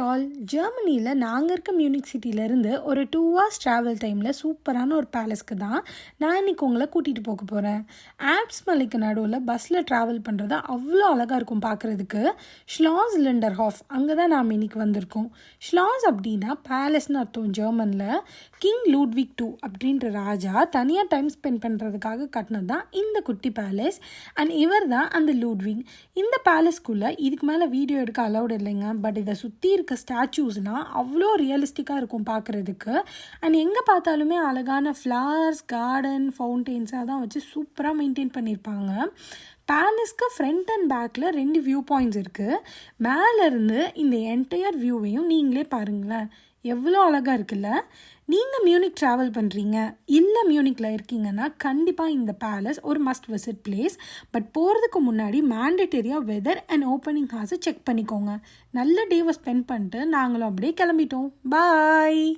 All, ஜெர்மனியில் நாங்கள் இருக்க மியூனிக் சிட்டியிலேருந்து ஒரு 2 hours ட்ராவல் டைமில் சூப்பரான ஒரு பேலஸ்க்கு தான் நான் இன்றைக்கி உங்களை கூட்டிகிட்டு போக போகிறேன். ஆல்ப்ஸ் மலைக்கு நடுவில் பஸ்ஸில் ட்ராவல் பண்ணுறது அவ்வளோ அழகாக இருக்கும் பார்க்குறதுக்கு. ஷ்லாஸ் லிண்டர்ஹாஃப் அங்கே தான் நாம் இன்றைக்கி வந்திருக்கோம். ஷ்லாஸ் அப்படின்னா பேலஸ்னு அர்த்தம் ஜெர்மனில். கிங் லூட்விக் II அப்படின்ற ராஜா தனியாக டைம் ஸ்பெண்ட் பண்ணுறதுக்காக கட்டினது தான் இந்த குட்டி பேலஸ். அண்ட் இவர் தான் அந்த லூட்விக். இந்த பேலஸ்க்குள்ளே இதுக்கு மேலே வீடியோ எடுக்க அலௌட் இல்லைங்க. பட் இதை சுற்றி இருக்க ஸ்டாச்சூஸ்லாம் அவ்வளோ ரியலிஸ்டிக்காக இருக்கும் பார்க்குறதுக்கு. அண்ட் எங்கே பார்த்தாலுமே அழகான ஃப்ளவர்ஸ், கார்டன், ஃபவுண்டெயின்ஸாக தான் வச்சு சூப்பராக மெயின்டைன் பண்ணியிருப்பாங்க. பேலஸ்க்கு ஃப்ரண்ட் அண்ட் பேக்கில் 2 வியூ பாயிண்ட்ஸ் இருக்குது. மேலேருந்து இந்த என்டையர் வியூவையும் நீங்களே பாருங்களேன், எவ்வளோ அழகாக இருக்குல்ல. நீங்கள் மியூனிக் ட்ராவல் பண்ணுறீங்க இல்லை மியூனிக்கில் இருக்கீங்கன்னா கண்டிப்பாக இந்த பேலஸ் ஒரு மஸ்ட் விசிட் பிளேஸ். பட் போகிறதுக்கு முன்னாடி மேண்டேட்டரியாக வெதர் அண்ட் ஓப்பனிங் ஹார்ஸை செக் பண்ணிக்கோங்க. நல்ல டேவை ஸ்பெண்ட் பண்ணிட்டு நாங்களும் அப்படியே கிளம்பிட்டோம். பாய்.